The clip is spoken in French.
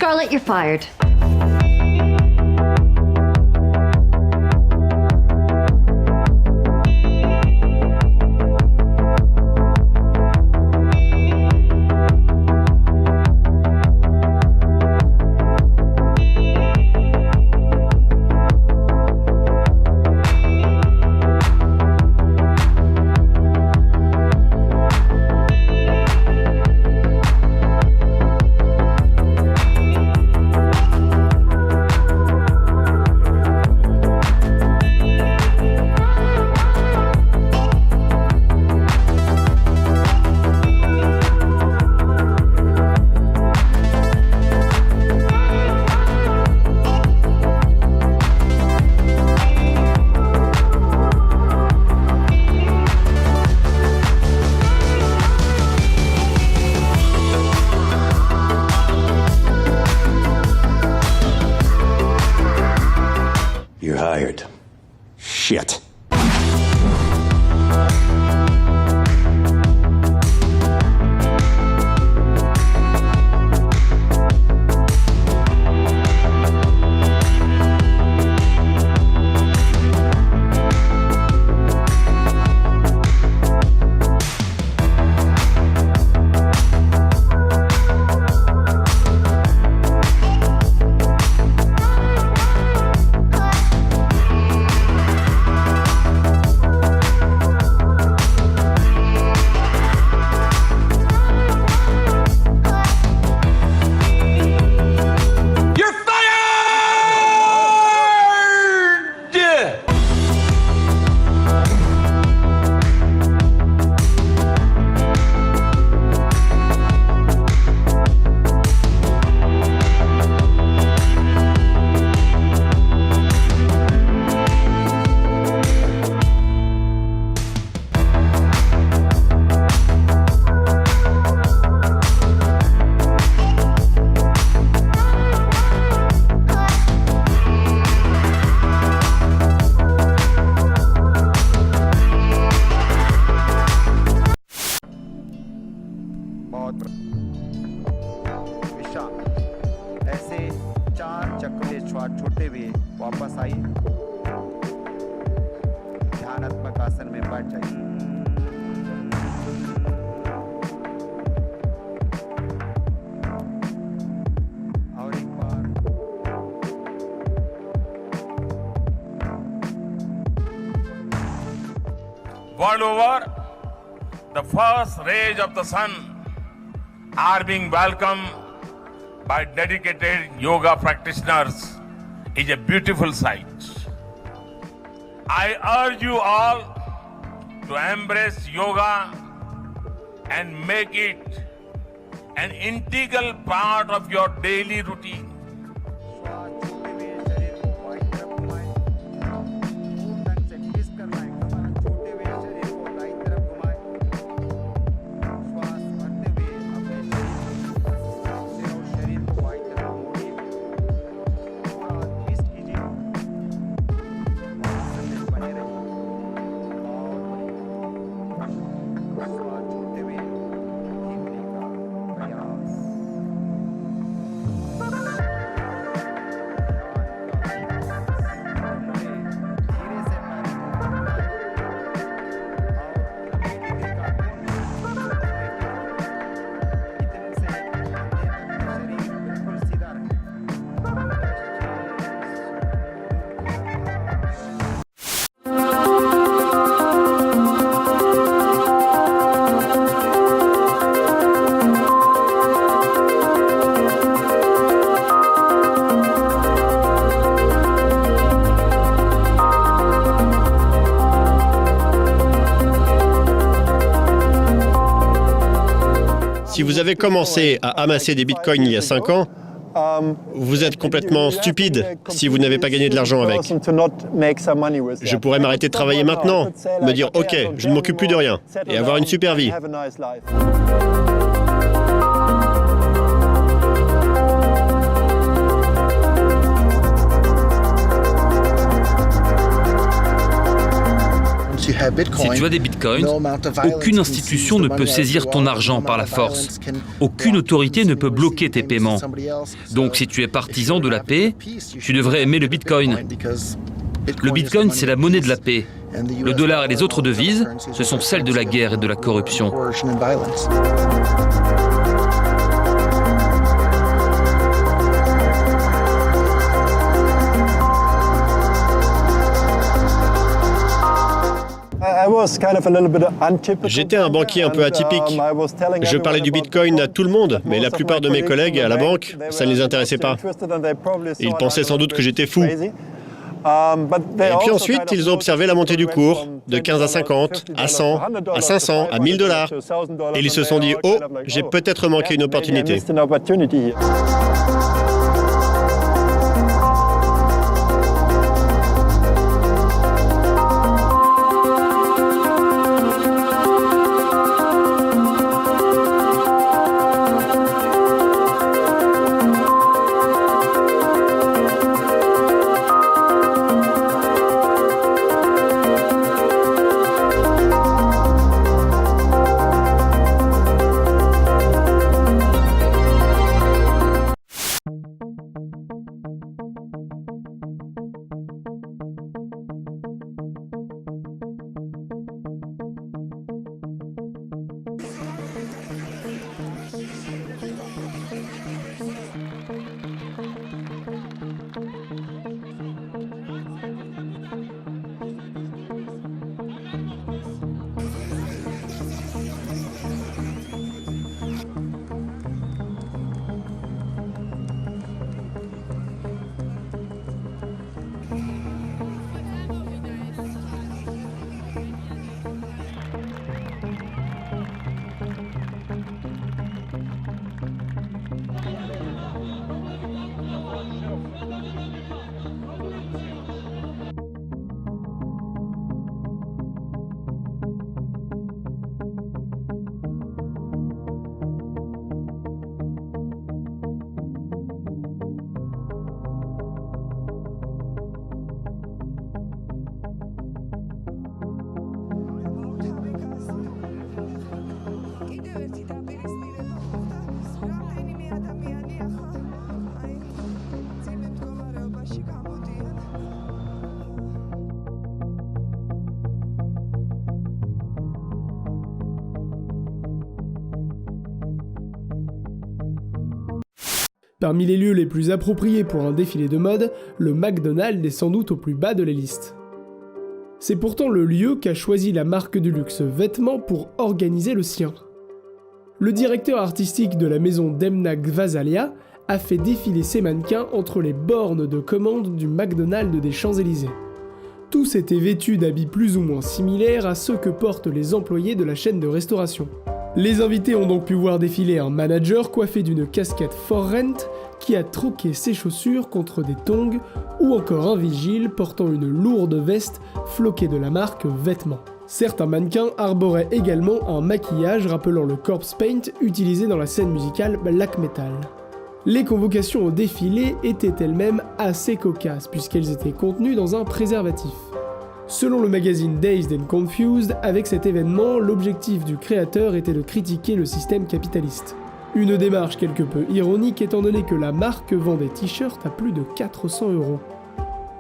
Scarlett, you're fired. You're hired. Shit. ऐसे 4 चक्रे छोटे हुए वापस आइए, ध्यानात्मक आसन में बैठ जाइए। और एक बार World over, the first rays of the sun are being welcomed by dedicated yoga practitioners is a beautiful sight. I urge you all to embrace yoga and make it an integral part of your daily routine. Si vous avez commencé à amasser des bitcoins il y a 5 ans, vous êtes complètement stupide si vous n'avez pas gagné de l'argent avec. Je pourrais m'arrêter de travailler maintenant, me dire « Ok, je ne m'occupe plus de rien » et avoir une super vie. Si tu as des bitcoins, aucune institution ne peut saisir ton argent par la force. Aucune autorité ne peut bloquer tes paiements. Donc si tu es partisan de la paix, tu devrais aimer le bitcoin. Le bitcoin, c'est la monnaie de la paix. Le dollar et les autres devises, ce sont celles de la guerre et de la corruption. J'étais un banquier un peu atypique. Je parlais du Bitcoin à tout le monde, mais la plupart de mes collègues à la banque, ça ne les intéressait pas. Ils pensaient sans doute que j'étais fou. Et puis ensuite, ils ont observé la montée du cours, de 15 à 50, à 100, à 500, à 1000 $. Et ils se sont dit, oh, j'ai peut-être manqué une opportunité. Parmi les lieux les plus appropriés pour un défilé de mode, le McDonald's est sans doute au plus bas de la liste. C'est pourtant le lieu qu'a choisi la marque de luxe Vêtements pour organiser le sien. Le directeur artistique de la maison Demna Gvasalia a fait défiler ses mannequins entre les bornes de commande du McDonald's des Champs-Élysées. Tous étaient vêtus d'habits plus ou moins similaires à ceux que portent les employés de la chaîne de restauration. Les invités ont donc pu voir défiler un manager coiffé d'une casquette For Rent qui a troqué ses chaussures contre des tongs, ou encore un vigile portant une lourde veste floquée de la marque Vêtements. Certains mannequins arboraient également un maquillage rappelant le corpse paint utilisé dans la scène musicale black metal. Les convocations au défilé étaient elles-mêmes assez cocasses puisqu'elles étaient contenues dans un préservatif. Selon le magazine Dazed and Confused, avec cet événement, l'objectif du créateur était de critiquer le système capitaliste. Une démarche quelque peu ironique étant donné que la marque vend des t-shirts à plus de 400 €.